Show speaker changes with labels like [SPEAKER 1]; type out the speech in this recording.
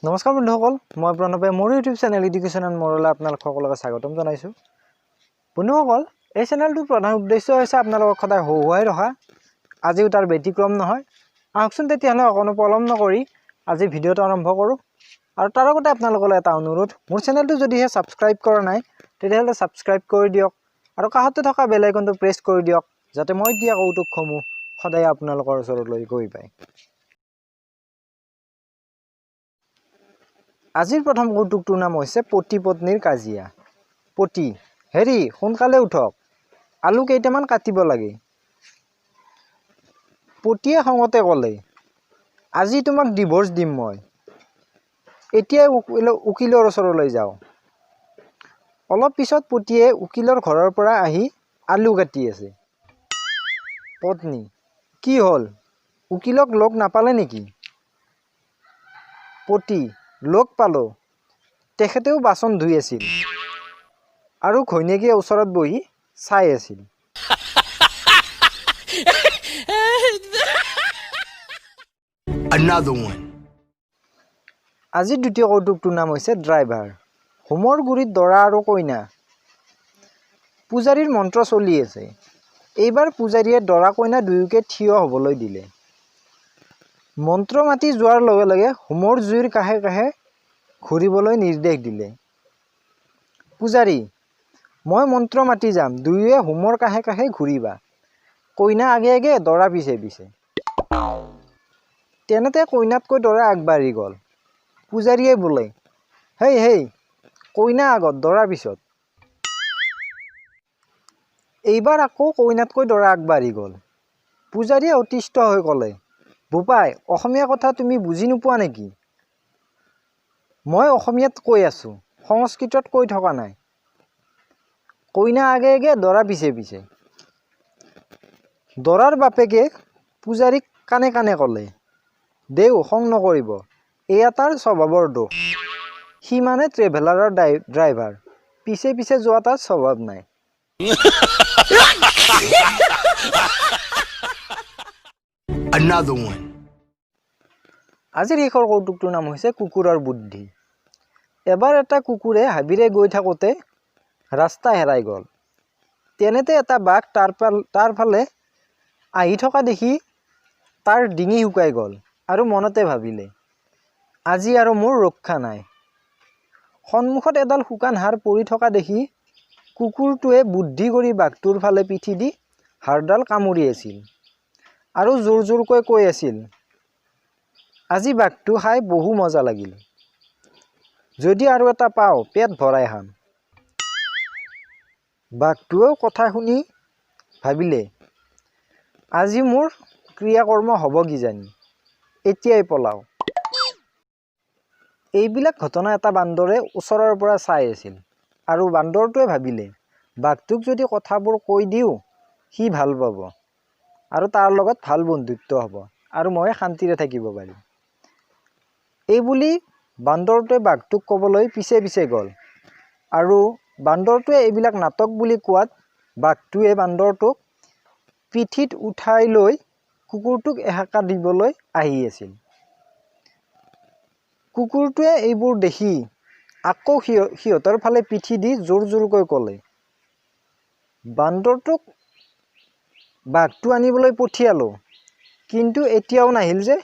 [SPEAKER 1] নমস্কাৰ বন্ধুসকল, মই প্ৰণৱে মোৰ ইউটিউব চেনেল এডুকেশ্যন এণ্ড মৰলৈ আপোনালোক সকলোকে স্বাগতম জনাইছোঁ। বন্ধুসকল, এই চেনেলটোৰ প্ৰধান উদ্দেশ্য হৈছে আপোনালোকক সদায় হহুৱাই ৰখা। আজিও তাৰ ব্যতিক্ৰম নহয়। আহকচোন তেতিয়াহ'লে অকণো পলম নকৰি আজি ভিডিঅ'টো আৰম্ভ কৰোঁ। আৰু তাৰ আগতে আপোনালোকলৈ এটা অনুৰোধ, মোৰ চেনেলটো যদিহে ছাবস্ক্ৰাইব কৰা নাই তেতিয়াহ'লে ছাবস্ক্ৰাইব কৰি দিয়ক আৰু কাষতে থকা বেল আইকনটো প্ৰেছ কৰি দিয়ক, যাতে মই দিয়া কৌতুকসমূহ সদায় আপোনালোকৰ ওচৰলৈ গৈ পায়। আজিৰ প্ৰথম কৌতুকটোৰ নাম হৈছে পতি পত্নীৰ কাজিয়া। পতি, হেৰি সোনকালে উঠক, আলু কেইটামান কাটিব লাগে। পতিয়ে খঙতে ক'লে, আজি তোমাক ডিভোৰ্চ দিম মই। এতিয়াই উকিলৰ ওচৰলৈ যাওঁ। অলপ পিছত পতিয়ে উকিলৰ ঘৰৰ পৰা আহি আলু কাটি আছে। পত্নী, কি হ'ল, উকিলক লগ নাপালে নেকি? পতি, লগ পালোঁ, তেখেতেও বাচন ধুই আছিল আৰু ঘৈণীয়েকে ওচৰত বহি চাই আছিল। আজি দ্বিতীয় কৌতুকটোৰ নাম হৈছে ড্ৰাইভাৰ। হোমৰ গুৰিত দৰা আৰু কইনা। পূজাৰীৰ মন্ত্ৰ চলি আছে। এইবাৰ পূজাৰীয়ে দৰা কইনা দুয়োকে থিয় হ'বলৈ দিলে। মন্ত্ৰ মাতি যোৱাৰ লগে লগে হোমৰ জুইৰ কাষে কাষে ঘূৰিবলৈ নিৰ্দেশ দিলে। পূজাৰী, মই মন্ত্ৰ মাতি যাম, দুয়োৱে হোমৰ কাষে কাষে ঘূৰিবা। কইনা আগে আগে, দৰা পিছে পিছে। তেনেতে কইনাতকৈ দৰা আগবাঢ়ি গ'ল। পূজাৰীয়ে বোলে, হেই হেই, কইনা আগত, দৰা পিছত। এইবাৰ আকৌ কইনাতকৈ দৰা আগবাঢ়ি গ'ল। পূজাৰীয়ে অতিষ্ঠ হৈ ক'লে, বোপাই, অসমীয়া কথা তুমি বুজি নোপোৱা নেকি? মই অসমীয়াত কৈ আছোঁ, সংস্কৃতত কৈ থকা নাই। কইনা আগে আগে, দৰা পিছে পিছে। দৰাৰ বাপেকে পূজাৰীক কাণে কাণে ক'লে, দেউ খং নকৰিব, এয়া তাৰ স্বভাৱৰ দোষ। সি মানে ট্ৰেভেলাৰৰ ড্ৰাইভাৰ, পিছে পিছে যোৱা তাৰ স্বভাৱ নাই। আজিৰ শেষৰ কৌতুকটোৰ নাম হৈছে কুকুৰৰ বুদ্ধি। এবাৰ এটা কুকুৰে হাবিৰে গৈ থাকোঁতে ৰাস্তা হেৰাই গ'ল। তেনেতে এটা বাঘ তাৰ ফালে আহি থকা দেখি তাৰ ডিঙি শুকাই গ'ল আৰু মনতে ভাবিলে, আজি আৰু মোৰ ৰক্ষা নাই। সন্মুখত এডাল শুকান হাড় পৰি থকা দেখি কুকুৰটোৱে বুদ্ধি কৰি বাঘটোৰ ফালে পিঠি দি হাড়ডাল কামুৰি আছিল আৰু জোৰ জোৰকৈ কৈ আছিল, আজি বাঘটো খাই বহু মজা লাগিল। যদি আৰু এটা পাওঁ, পেট ভৰাই খাম। বাঘটোৱেও কথা শুনি ভাবিলে, আজি মোৰ ক্ৰিয়াকৰ্ম হ'ব কিজানি, এতিয়াই পলাওঁ। এইবিলাক ঘটনা এটা বান্দৰে ওচৰৰ পৰা চাই আছিল আৰু বান্দৰটোৱে ভাবিলে, বাঘটোক যদি কথাবোৰ কৈ দিওঁ, সি ভাল পাব আৰু তাৰ লগত ভাল বন্ধুত্ব হ'ব আৰু মই শান্তিৰে থাকিব পাৰিম। এইবুলি বান্দৰটোৱে বাঘটোক ক'বলৈ পিছে পিছে গ'ল আৰু বান্দৰটোৱে এইবিলাক নাটক বুলি কোৱাত বাঘটোৱে বান্দৰটোক পিঠিত উঠাই লৈ কুকুৰটোক এসেকা দিবলৈ আহি আছিল। কুকুৰটোৱে এইবোৰ দেখি আকৌ সিহঁতৰ ফালে পিঠি দি জোৰ জোৰকৈ ক'লে, বান্দৰটোক বাঘটো আনিবলৈ পঠিয়ালোঁ, কিন্তু এতিয়াও নাহিল যে।